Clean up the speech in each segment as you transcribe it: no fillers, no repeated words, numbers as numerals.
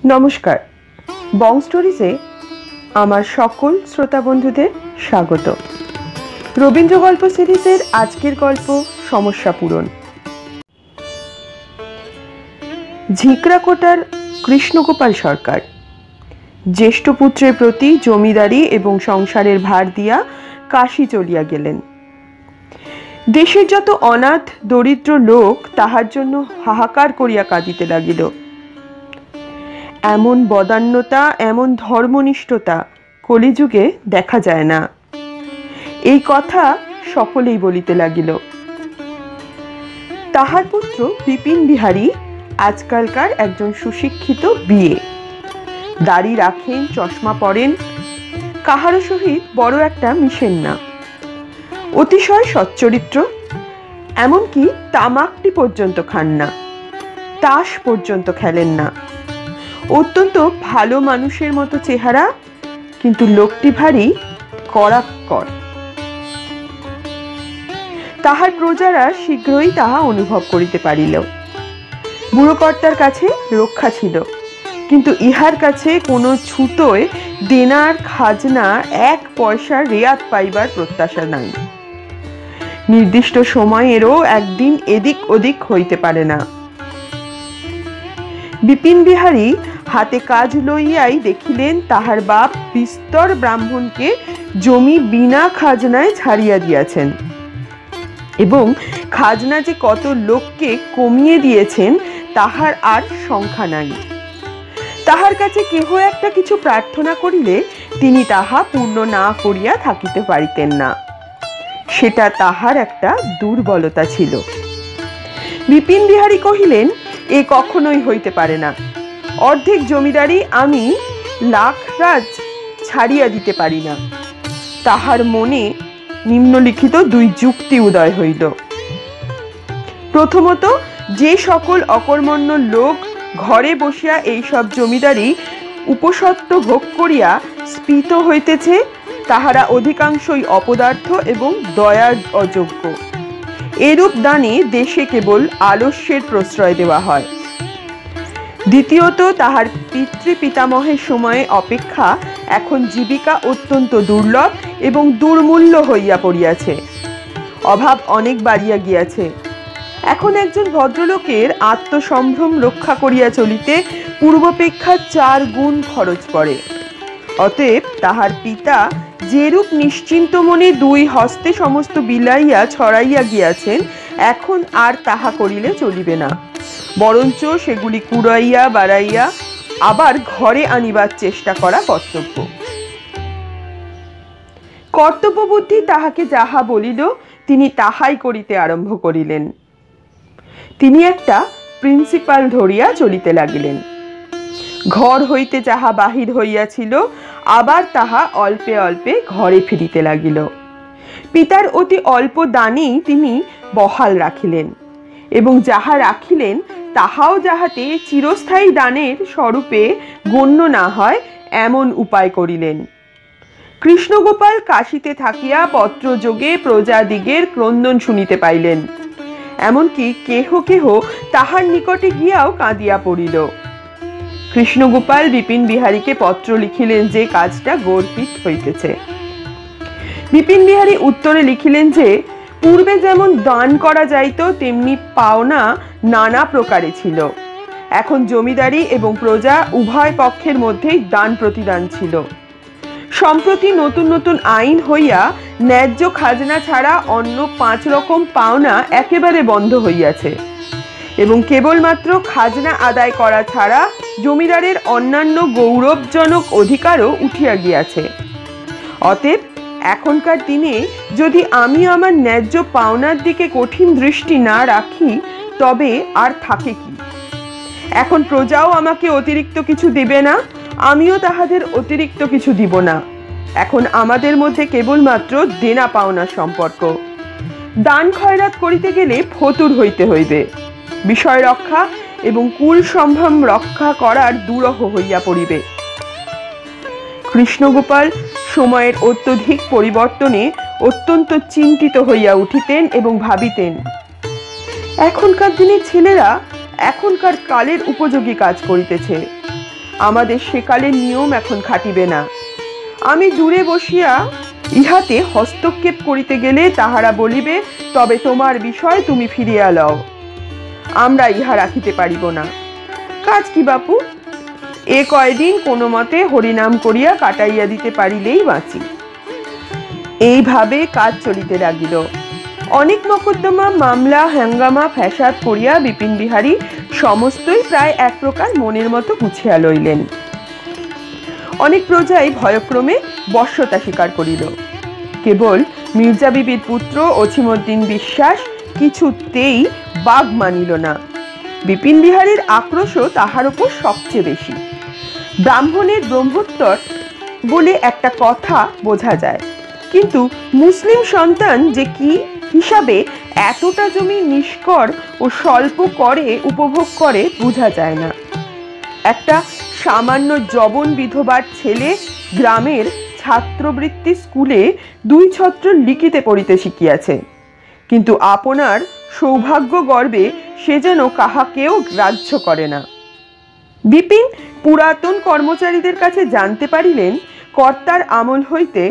नमस्कार बंग स्टोरीजे आमार सकल श्रोता बंधुदेर स्वागत। रवींद्र गल्प सिरिजेर आजकेर गल्प समस्या पूरण। झिकराकोटार कृष्णगोपाल सरकार ज्येष्ठ पुत्रेर प्रति जमीदारी एवं संसारेर भार दिया काशी चलिया गेलेन। देशेर जत अनाथ दरिद्र लोक ताहार जन्य हाहाकार करिया काঁদিতে লাগিল। एमन बदान्यता एमन धर्मनिष्ठता कलिजुगे देखा जाए ना, এই কথা সকলেই বলিতে লাগিল। তাহার পুত্র বিপিন বিহারী আজকালকার একজন সুশিক্ষিত বিয়ে, দাড়ি রাখেন, চশমা পরেন, কাহারো সহিত বড় একটা মিশেন না, অতিশয় সচ্চরিত্র, এমনকি তামাকটি পর্যন্ত খান না, তাস পর্যন্ত খেলেন না। অত্যন্ত ভালো মানুষের মতো চেহারা, কিন্তু লোকটি ভারী কড়াক্কর। তাহার প্রজারা শীঘ্রই তাহা অনুভব করিতে পারিল। বুড়োকর্তার কাছে রক্ষা ছিল, কিন্তু ইহার কাছে কোনো ছুতোয় দেনার খাজনা এক পয়সা রেয়াত পাইবার প্রত্যাশা নাই। নির্দিষ্ট সময়েরও একদিন এদিক ওদিক হইতে পারে না। বিপিন বিহারী हाथे काज लइयाई देखिलेन ताहार बाप बिस्तर ब्राह्मणके जमी बिना खाजनाय छाड़िया दियाछेन एवं खाजना जे कत लोकके कमिये दिएछेन ताहार आर संख्या नाई। ताहार काछे केह एकटा किछु प्रार्थना करिले तिनि ताहा पूर्ण ना करिया थाकिते पारितेन ना, सेटा ताहार एकटा दुर्बलता छिलो। बिपिन बिहारी कहिलेन ए कखनोई हইতে पारे ना, अर्धेक जमीदारी आमी लाखराज छाड़िया दिते पारी ना। ताहार मने निम्नलिखित दुई जुक्ति उदय हইল। प्रथमत, जे सकल अकर्मण्य लोक घरे बसिया এই সব জমিদারি উপসত্ত্ব ভোগ করিয়া স্ফীত হইতেছে তাহারা অধিকাংশই অপদার্থ এবং দয়ার অযোগ্য। এরূপ দানে দেশে কেবল আলস্যের প্রশ্রয় দেওয়া হয়। দ্বিতীয়ত, তাহার পিতৃ পিতামহের সময়ে অপেক্ষা এখন জীবিকা অত্যন্ত দুর্লভ এবং দুর্মূল্য হইয়া পড়িয়াছে। অভাব অনেক বাড়িয়া গিয়াছে। এখন একজন ভদ্রলোকের আত্মসম্ভ্রম রক্ষা করিয়া চলিতে পূর্বাপেক্ষা 4 গুণ খরচ পড়ে। অতএব তাহার পিতা যেরূপ নিশ্চিন্ত মনে 2 হস্তে সমস্ত বিলাইয়া ছড়াইয়া গিয়াছেন, এখন আর তাহা করিলে চলিবে না, বরঞ্চ সেগুলি কুড়াইয়া বাড়াইয়া আবার ঘরে আনিবার চেষ্টা করা কর্তব্য। কর্তব্য বুদ্ধি তাহাকে যাহা বলিল তিনি তাহাই করিতে আরম্ভ করিলেন। তিনি একটা প্রিন্সিপাল ধরিয়া চলিতে লাগিলেন। ঘর হইতে যাহা বাহির হইয়াছিল আবার তাহা অল্পে অল্পে ঘরে ফিরিতে লাগিল। পিতার অতি অল্প দানেই তিনি বহাল রাখিলেন এবং যাহা রাখিলেন তাহাও যাহাতে চিরস্থায়ী দানের স্বরূপে গণ্য না হয় এমন উপায় করিলেন। কৃষ্ণগোপাল কাশীতে থাকিয়া পত্রযোগে প্রজাদিগের ক্রন্দন শুনিতে পাইলেন, এমনকি কেহ কেহ তাহার নিকটে গিয়াও কাঁদিয়া পড়িল। কৃষ্ণগোপাল বিপিন বিহারীকে পত্র লিখিলেন যে কাজটা গর্হিত হইতেছে। বিপিন বিহারী উত্তরে লিখিলেন যে পূর্বে যেমন দান করা যাইত তেমনি পাওনা নানা প্রকারে ছিল। এখন জমিদারি এবং প্রজা উভয় পক্ষের মধ্যেই দান প্রতিদান ছিল। সম্প্রতি নতুন নতুন আইন হইয়া ন্যায্য খাজনা ছাড়া অন্য 5 রকম পাওনা একেবারে বন্ধ হইয়াছে এবং কেবলমাত্র খাজনা আদায় করা ছাড়া জমিদারের অন্যান্য গৌরবজনক অধিকারও উঠিয়া গিয়াছে। অতএব এখনকার দিনে যদি আমি আমার ন্যায্য পাওনার দিকে কঠিন দৃষ্টি না রাখি তবে আর থাকে কি? এখন প্রজাও আমাকে অতিরিক্ত কিছু দিবে না, আমিও তাহাদের অতিরিক্ত কিছু দিব না। এখন আমাদের মধ্যে কেবলমাত্র দেনা পাওনার সম্পর্ক। দান খয়রাত করিতে গেলে ফতুর হইতে হইবে। বিষয় রক্ষা এবং কুল সম্ভ্রম রক্ষা করার দুরহ হইয়া পড়িবে। কৃষ্ণগোপাল সময়ের অত্যধিক পরিবর্তনে অত্যন্ত চিন্তিত হইয়া উঠিতেন এবং ভাবিতেন, এখনকার দিনের ছেলেরা এখনকার কালের উপযোগী কাজ করিতেছে, আমাদের সেকালের নিয়ম এখন খাটিবে না। আমি দূরে বসিয়া ইহাতে হস্তক্ষেপ করিতে গেলে তাহারা বলিবে, তবে তোমার বিষয় তুমি ফিরিয়া লও, আমরা ইহা রাখিতে পারিব না। কাজ কি বাপু, এ কয়দিন কোনো মতে হরিনাম করিয়া কাটাইয়া দিতে পারিলেই বাঁচি। এইভাবে কাজ চলিতে লাগিল। অনেক মকদ্দমা, মামলা, হাঙ্গামা, ফ্যাসাদ করিয়া বিপিন বিহারী সমস্তই প্রায় এক প্রকার মনের মতো গুছিয়া লইলেন। অনেক প্রজাই ভয়ক্রমে বশ্যতা স্বীকার করিল। কেবল মির্জা বিবির পুত্র অছিমুদ্দিন বিশ্বাস কিছুতেই বাগ মানিল না। বিপিন বিহারীর আক্রোশও তাহার উপর সবচেয়ে বেশি। ব্রাহ্মণের ব্রহ্মোত্তর বলে একটা কথা বোঝা যায়, কিন্তু মুসলিম সন্তান যে কি হিসাবে এতটা জমি নিষ্কর ও স্বল্প করে উপভোগ করে বোঝা যায় না। একটা সামান্য যবন বিধবার ছেলে গ্রামের ছাত্রবৃত্তি স্কুলে 2 ছত্র লিখিতে পড়িতে শিখিয়াছে, কিন্তু আপনার সৌভাগ্য গর্বে সে যেন কাহাকেও গ্রাহ্য করে না। বিপিন পুরাতন কর্মচারীদের কাছে জানতে পারিলেন, কর্তার আমল হইতে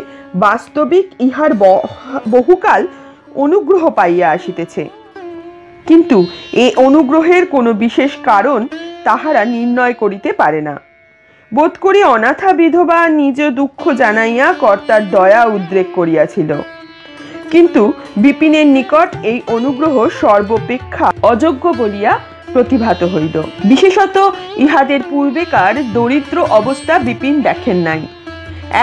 বাস্তবিক ইহার বহুকাল অনুগ্রহ পাইয়া আসিতেছে, কিন্তু এ অনুগ্রহের কোনো বিশেষ কারণ তাহারা নির্ণয় করিতে পারে না। বোধ করি অনাথা বিধবা নিজ দুঃখ জানাইয়া কর্তার দয়া উদ্রেক করিয়াছিল, কিন্তু বিপিনের নিকট এই অনুগ্রহ সর্বাপেক্ষা অযোগ্য বলিয়া প্রতিভাত হইল। বিশেষত ইহাদের পূর্বেকার দরিদ্র অবস্থা বিপিন দেখেন নাই।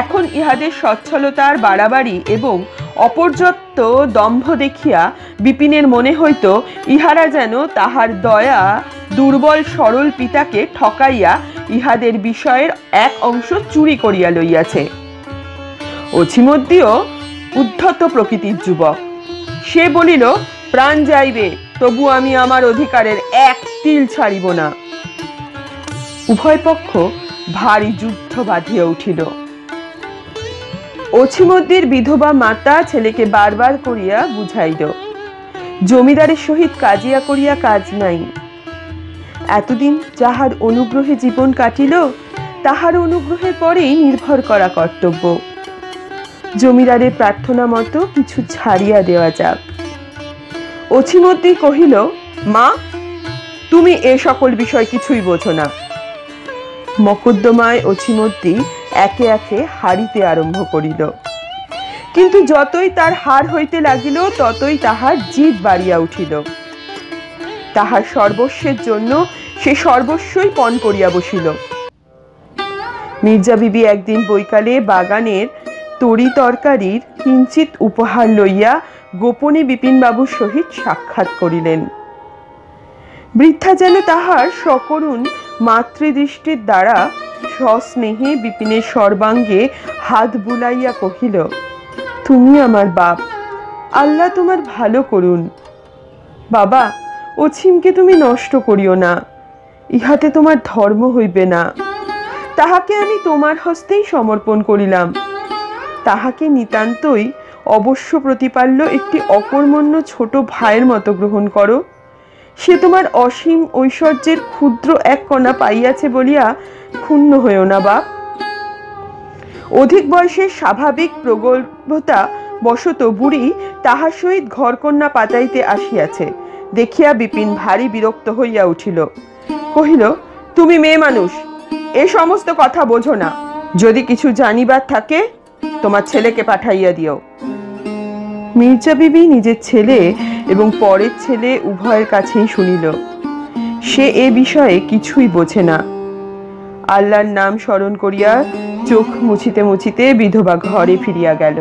এখন ইহাদের সচ্ছলতার বাড়াবাড়ি এবং অপর্যাপ্ত দম্ভ দেখিয়া বিপিনের মনে হইত ইহারা যেন তাহার দয়া দুর্বল সরল পিতাকে ঠকাইয়া ইহাদের বিষয়ের এক অংশ চুরি করিয়া লইয়াছে। অছিমদ্দিও উদ্ধত প্রকৃতির যুবক। সে বলিল, প্রাণ যাইবে তবু আমি আমার অধিকারের এক তিল ছাড়িব না। উভয় পক্ষ ভারী যুদ্ধ বাঁধিয়া উঠিল। অছিমদ্দির বিধবা মাতা ছেলেকে বারবার করিয়া বুঝাইল, জমিদারের সহিত কাজিয়া করিয়া কাজ নাই। এতদিন যাহার অনুগ্রহে জীবন কাটিল, তাহার অনুগ্রহের পরেই নির্ভর করা কর্তব্য। জমিদারের প্রার্থনা মতো কিছু ছাড়িয়া দেওয়া যাক। অছিমদ্দি কহিল, মা, তুমি এ সকল বিষয় কিছুই বোঝো না। মকদ্দমায় অছিমদ্দি একে একে হারিতে আরম্ভ করিল, কিন্তু যতই তার হার হইতে লাগিল ততই তাহার জিদ বাড়িয়া উঠিল। তাহার সর্বস্বের জন্য সে সর্বস্বই পণ করিয়া বসিল। মির্জা বিবি একদিন বৈকালে বাগানের তরি তরকারির কিঞ্চিত উপহার লইয়া গোপনে বিপিনবাবুর সহিত সাক্ষাৎ করিলেন। বৃদ্ধা যেন তাহার সকরুণ মাতৃদৃষ্টির দ্বারা সস্নেহে বিপিনের সর্বাঙ্গে হাত বুলাইয়া কহিল, তুমি আমার বাপ, আল্লাহ তোমার ভালো করুন। বাবা, অছিমকে তুমি নষ্ট করিও না, ইহাতে তোমার ধর্ম হইবে না। তাহাকে আমি তোমার হস্তেই সমর্পণ করিলাম। তাহাকে নিতান্তই অবশ্য প্রতিপাল্য একটি অকর্মণ্য ছোট ভাইয়ের মতো গ্রহণ করো। সে তোমার অসীম ঐশ্বর্যের ক্ষুদ্র এক কণা পাইয়াছে বলিয়া ক্ষুণ্ণ হইও না বাপ। অধিক বয়সের স্বাভাবিক প্রগল্ভতা বশত বুড়ি তাহার সহিত ঘরকন্যা পাতাইতে আসিয়াছে দেখিয়া বিপিন ভারী বিরক্ত হইয়া উঠিল। কহিল, তুমি মেয়ে মানুষ, এ সমস্ত কথা বোঝো না। যদি কিছু জানিবার থাকে তোমার ছেলেকে পাঠাইয়া দিও। মির্জা বিবি নিজের ছেলে এবং পরের ছেলে উভয়ের কাছেই শুনিল। সে এ বিষয়ে কিছুই বোঝে না। আল্লাহর নাম স্মরণ করিয়া চোখ মুছিতে মুছিতে বিধবা ঘরে ফিরিয়া গেল।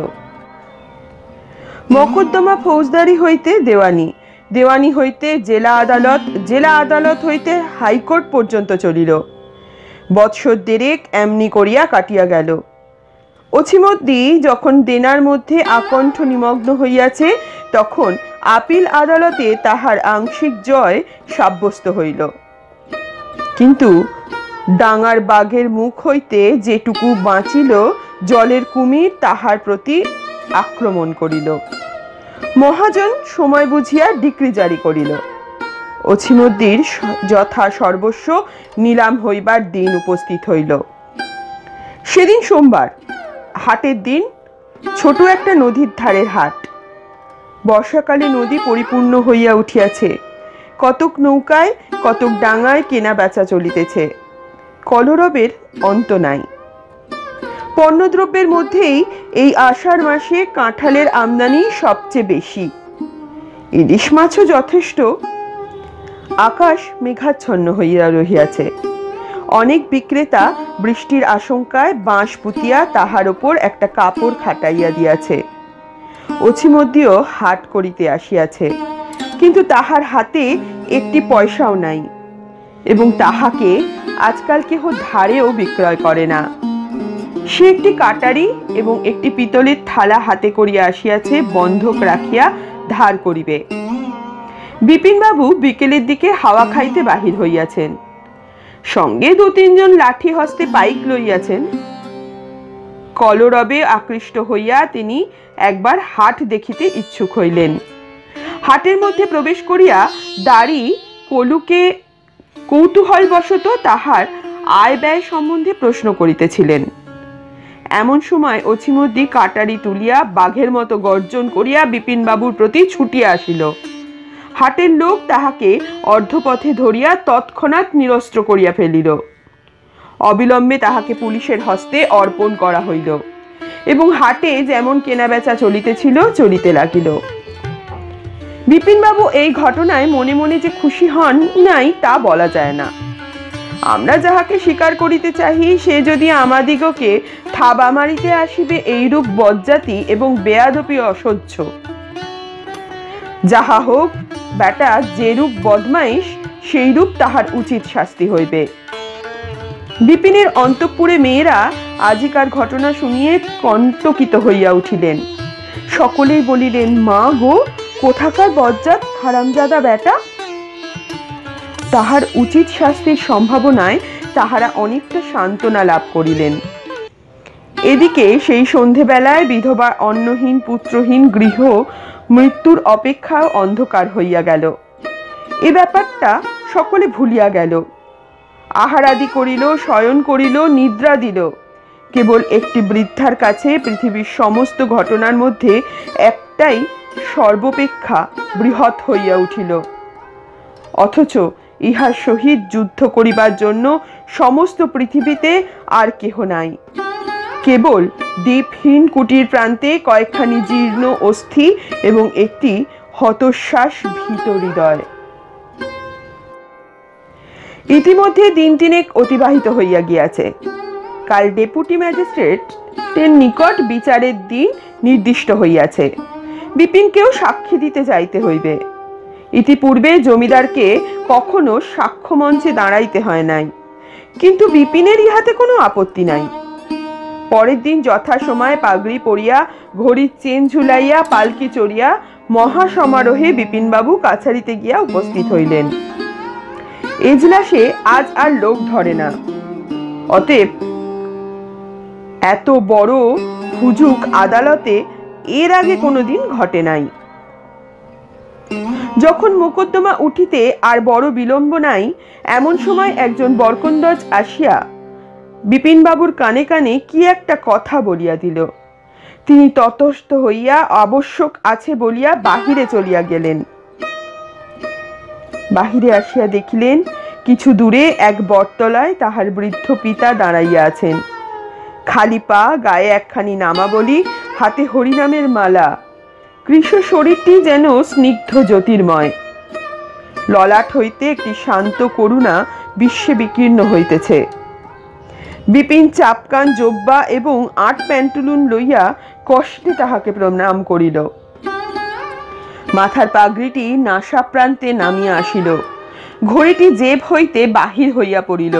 মকদ্দমা ফৌজদারি হইতে দেওয়ানি, দেওয়ানি হইতে জেলা আদালত, জেলা আদালত হইতে হাইকোর্ট পর্যন্ত চলিল। বৎসর দেড়েক এমনি করিয়া কাটিয়া গেল। অছিমদ্দি যখন দেনার মধ্যে আকণ্ঠ নিমগ্ন হইয়াছে, তখন আপিল আদালতে তাহার আংশিক জয় সাব্যস্ত হইল, কিন্তু ডাঙার বাঘের মুখ হইতে যেটুকু বাঁচিল, জলের কুমির তাহার প্রতি আক্রমণ করিল। মহাজন সময় বুঝিয়া ডিক্রি জারি করিল। অছিমদ্দির যথা সর্বস্ব নিলাম হইবার দিন উপস্থিত হইল। সেদিন সোমবার, হাটের দিন। ছোট একটা নদীর ধারের হাট। বর্ষাকালে নদী পরিপূর্ণ হইয়া উঠিয়াছে। কতক নৌকায় কতক ডাঙায় কেনা বেচা চলিতেছে। কলরবের অন্ত নাই। পণ্যদ্রব্যের মধ্যেই এই আষাঢ় মাসে কাঁঠালের আমদানি সবচেয়ে বেশি। ইলিশ মাছও যথেষ্ট। আকাশ মেঘাচ্ছন্ন হইয়া রহিয়াছে। অনেক বিক্রেতা বৃষ্টির আশঙ্কায় বাঁশ পুতিয়া তাহার উপর একটা কাপড় খাটাইয়া দিয়াছে। অছিমদ্দিও হাট করিতে আসিয়াছে, কিন্তু তাহার হাতে একটি পয়সাও নাই, এবং তাহাকে আজকাল কেহ ধারেও বিক্রয় করে না। সে একটি কাটারি এবং একটি পিতলের থালা হাতে করিয়া আসিয়াছে, বন্ধক রাখিয়া ধার করিবে। বিপিনবাবু বিকেলের দিকে হাওয়া খাইতে বাহির হইয়াছেন। সঙ্গে 2-3 জন লাঠি হস্তে পাইক লইয়াছেন। কলরবে আকৃষ্ট হইয়া তিনি একবার হাট দেখিতে ইচ্ছুক হইলেন। হাটের মধ্যে প্রবেশ করিয়া দাড়ি কলুকে কৌতূহলবশত তাহার আয় ব্যয় সম্বন্ধে প্রশ্ন করিতেছিলেন। এমন সময় অছিমদ্দি কাটারি তুলিয়া বাঘের মতো গর্জন করিয়া বিপিনবাবুর প্রতি ছুটিয়া আসিল। হাটের লোক তাহাকে অর্ধপথে ধরিয়া তৎক্ষণাৎ নিরস্ত্র করিয়া ফেলিল। অবিলম্বে তাহাকে পুলিশের হস্তে অর্পণ করা হইল, এবং হাটে যেমন কেনাবেচা চলিতেছিল চলিতে লাগিল। বিপিনবাবু এই ঘটনায় মনে মনে যে খুশি হন নাই তা বলা যায় না। আমরা যাহাকে স্বীকার করিতে চাহি, সে যদি আমাদিগকে থাবা মারিতে আসিবে, এইরূপ বজ্জাতি এবং বেয়াদপি অসহ্য। যাহা হোক, বেটা যেরূপ বদমাইশ, সেইরূপ তাহার উচিত শাস্তি হইবে। বিপিনের অন্তঃপুরে মেয়েরা আজিকার ঘটনা শুনিয়ে কণ্টকিত হইয়া উঠিলেন। সকলেই বলিলেন, মা গো, কোথাকার বজ্জাত হারামজাদা বেটা। তাহার উচিত শাস্তির সম্ভাবনায় তাহারা অনেকটা সান্ত্বনা লাভ করিলেন। এদিকে সেই সন্ধেবেলায় বিধবা অন্নহীন পুত্রহীন গৃহ মৃত্যুর অপেক্ষাও অন্ধকার হইয়া গেল। এ ব্যাপারটা সকলে ভুলিয়া গেল। আহারাদি করিল, শয়ন করিল, নিদ্রা দিল। কেবল একটি বৃদ্ধার কাছে পৃথিবীর সমস্ত ঘটনার মধ্যে একটাই সর্বাপেক্ষা বৃহৎ হইয়া উঠিল। অথচ ইহার সহিত যুদ্ধ করিবার জন্য সমস্ত পৃথিবীতে আর কেহ নাই। কেবল দ্বীপহীন কুটির প্রান্তে কয়েকখানি জীর্ণ অস্থি এবং একটি হতশ্বাস ভীত হৃদয়। ইতিমধ্যে 3 অতিবাহিত হইয়া গিয়াছে। কাল ডেপুটি ম্যাজিস্ট্রেটের নিকট বিচারের দিন নির্দিষ্ট হইয়াছে। বিপিনকেও সাক্ষী দিতে যাইতে হইবে। ইতিপূর্বে জমিদারকে কখনো সাক্ষ্য মঞ্চে দাঁড়াইতে হয় নাই, কিন্তু বিপিনের ইহাতে কোনো আপত্তি নাই। পরের দিন যথাসময়ে পাগড়ি পরিয়া, ঘড়ির চেন ঝুলাইয়া, পালকি চড়িয়া মহা সমারোহে বিপিনবাবু কাছারিতে গিয়া উপস্থিত হইলেন। এজলাসে আজ আর লোক ধরে না। অতএব এত বড় হুজুক আদালতে এর আগে কোনোদিন ঘটে নাই। যখন মোকদ্দমা উঠিতে আর বড় বিলম্ব নাই, এমন সময় একজন বরকন্দাজ আসিয়া বিপিনবাবুর কানে কানে কি একটা কথা বলিয়া দিল। তিনি ততস্থ হইয়া আবশ্যক আছে বলিয়া বাহিরে চলিয়া গেলেন। বাহিরে আসিয়া দেখিলেন, কিছু দূরে এক বটতলায় তাহার বৃদ্ধ পিতা দাঁড়াইয়া আছেন। খালি পা, গায়ে একখানি নামাবলী, হাতে হরিনামের মালা। কৃষ্ণ শরীরটি যেন স্নিগ্ধ জ্যোতির্ময়। ললাট হইতে একটি শান্ত করুণা বিশ্বে বিকীর্ণ হইতেছে। বিপিন চাপকান জোব্বা এবং 8 প্যান্টুলুন লইয়া কষ্টে তাহাকে প্রণাম করিল। মাথার পাগড়িটি নাসা প্রান্তে নামিয়া আসিল। ঘড়িটি জেব হইতে বাহির হইয়া পড়িল।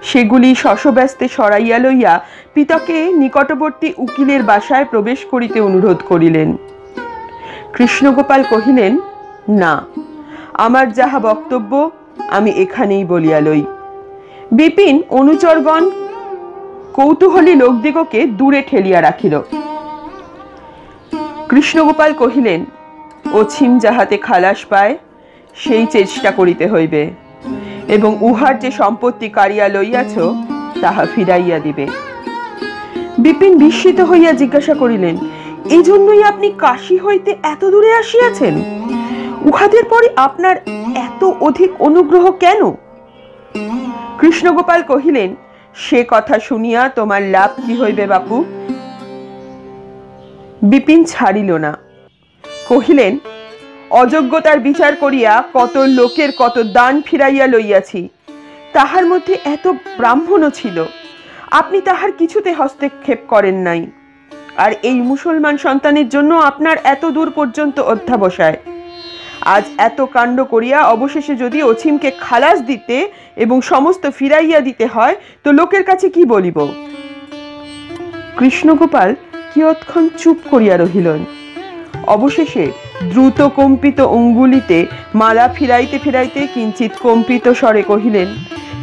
সেগুলি শশব্যস্তে সরাইয়া লইয়া পিতাকে নিকটবর্তী উকিলের বাসায় প্রবেশ করিতে অনুরোধ করিলেন। কৃষ্ণগোপাল কহিলেন, না, আমার যাহা বক্তব্য আমি এখানেই বলিয়া লই। বিপিন অনুচরগণ কৌতূহলী লোকদিগকে দূরে ঠেলিয়া রাখিল। কৃষ্ণগোপাল কহিলেন, অছিম যাহাতে খালাস পায়, সেই চেষ্টা করিতে হইবে এবং উহার যে সম্পত্তি কাড়িয়া লইয়াছ তাহা ফিরাইয়া দিবে। বিপিন বিস্মিত হইয়া জিজ্ঞাসা করিলেন, এই জন্যই আপনি কাশী হইতে এত দূরে আসিয়াছেন? উহাদের পরে আপনার এত অধিক অনুগ্রহ কেন? কৃষ্ণগোপাল কহিলেন, সে কথা শুনিয়া তোমার লাভ কি হইবে বাপু? বিপিন ছাড়িল না, কহিলেন, অযোগ্যতার বিচার করিয়া কত লোকের কত দান ফিরাইয়া লইয়াছি, তাহার মধ্যে এত ব্রাহ্মণও ছিল, আপনি তাহার কিছুতে হস্তক্ষেপ করেন নাই। আর এই মুসলমান সন্তানের জন্য আপনার এত দূর পর্যন্ত অধ্যাবসায়। আজ এত কাণ্ড করিয়া অবশেষে যদি অছিমকে খালাস দিতে এবং সমস্ত ফিরাইয়া দিতে হয় তো লোকের কাছে কি বলিব? কৃষ্ণগোপাল কিয়ৎক্ষণ চুপ করিয়া রহিলেন। অবশেষে দ্রুত কম্পিত অঙ্গুলিতে মালা ফিরাইতে ফিরাইতে কিঞ্চিত কম্পিত স্বরে কহিলেন,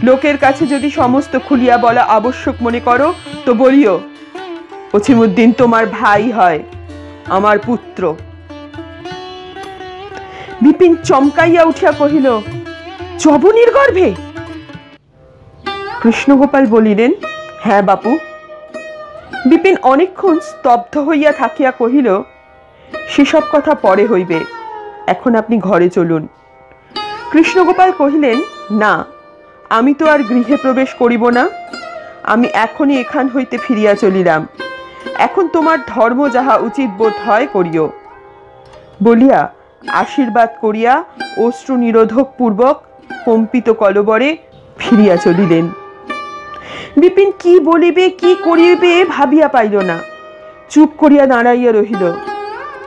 লোকের কাছে যদি সমস্ত খুলিয়া বলা আবশ্যক মনে করো তো বলিও, অছিমুদ্দিন তোমার ভাই হয়, আমার পুত্র। বিপিন চমকাইয়া উঠিয়া কহিল, জবনীর গর্ভে? কৃষ্ণগোপাল বলিলেন, হ্যাঁ বাপু। বিপিন অনেকক্ষণ স্তব্ধ হইয়া থাকিয়া কহিল, সেসব কথা পরে হইবে, এখন আপনি ঘরে চলুন। কৃষ্ণগোপাল কহিলেন, না, আমি তো আর গৃহে প্রবেশ করিব না, আমি এখনই এখান হইতে ফিরিয়া চলিলাম, এখন তোমার ধর্ম যাহা উচিত বোধ হয় করিও। বলিয়া আশীর্বাদ করিয়া অশ্রু নিরোধক পূর্বক কম্পিত কলবরে ফিরিয়া চলিলেন। বিপিন কি বলিবে কি করিবে ভাবিয়া পাইল না, চুপ করিয়া দাঁড়াইয়া রহিল।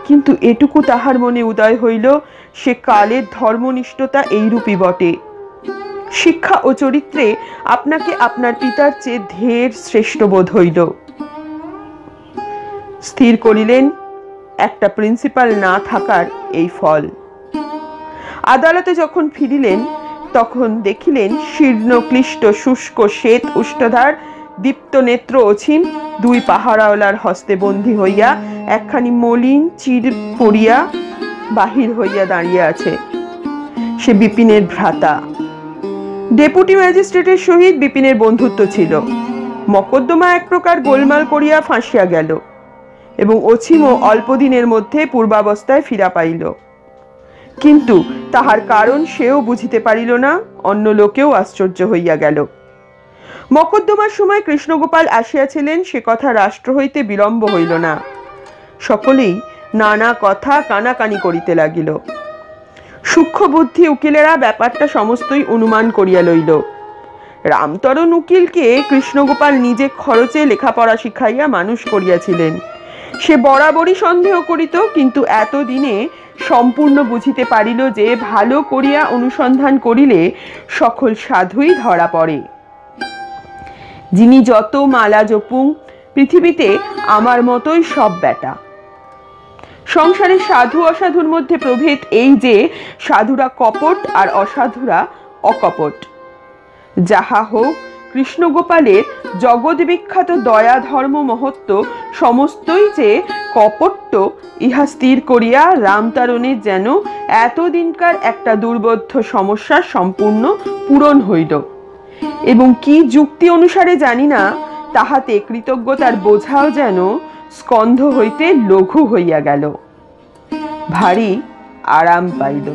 কিন্তু এটুকু তাহার মনে উদয় হইল, সে কালের ধর্মনিষ্ঠতা এইরূপই বটে। শিক্ষা ও চরিত্রে আপনাকে আপনার পিতার চেয়ে ঢের শ্রেষ্ঠ বোধ হইল। স্থির করিলেন, একটা প্রিন্সিপাল না থাকার এই ফল। আদালতে যখন ফিরিলেন তখন দেখিলেন শীর্ণ ক্লিষ্ট শুষ্ক শ্বেত উষ্ঠধার দীপ্ত নেত্র অছিম দুই পাহারাওয়ালার হস্তে বন্দী হইয়া একখানি মলিন চির পড়িয়া বাহির হইয়া দাঁড়িয়ে আছে। সে বিপিনের ভ্রাতা। ডেপুটি ম্যাজিস্ট্রেটের সহিত বিপিনের বন্ধুত্ব ছিল। মকদ্দমা এক প্রকার গোলমাল করিয়া ফাঁসিয়া গেল এবং অছিমও অল্পদিনের মধ্যে পূর্বাবস্থায় ফিরা পাইল। কিন্তু তাহার কারণ সেও বুঝিতে পারিল না, অন্য লোকেও আশ্চর্য হইয়া গেল। মকদ্দমার সময় কৃষ্ণগোপাল আসিয়াছিলেন সে কথা রাষ্ট্র হইতে বিলম্ব হইল না। সকলেই নানা কথা কানাকানি করিতে লাগিল। সূক্ষ্ম বুদ্ধি উকিলেরা ব্যাপারটা সমস্তই অনুমান করিয়া লইল। রামতরণ উকিলকে কৃষ্ণগোপাল নিজে খরচে লেখাপড়া শিখাইয়া মানুষ করিয়াছিলেন। সে বরাবরই সন্দেহ করিত, কিন্তু এতদিনে সম্পূর্ণ বুঝিতে পারিল যে ভালো করিয়া অনুসন্ধান করিলে সকল সাধুই ধরা পড়ে। যিনি যত মালা জপুং, পৃথিবীতে আমার মতোই সব বেটা। সংসারে সাধু অসাধুর মধ্যে প্রভেদ এই যে সাধুরা কপট আর অসাধুরা অকপট। যাহা হোক, কৃষ্ণগোপালের জগৎ বিখ্যাত দয়া ধর্ম মহত্ব সমস্তই যে কপট্য ইহা স্থির করিয়া রামতারণের যেন এতদিনকার একটা দুর্বোধ্য সমস্যার সম্পূর্ণ পূরণ হইল এবং কি যুক্তি অনুসারে জানি না, তাহাতে কৃতজ্ঞতার বোঝাও যেন স্কন্ধ হইতে লঘু হইয়া গেল। ভারী আরাম পাইল।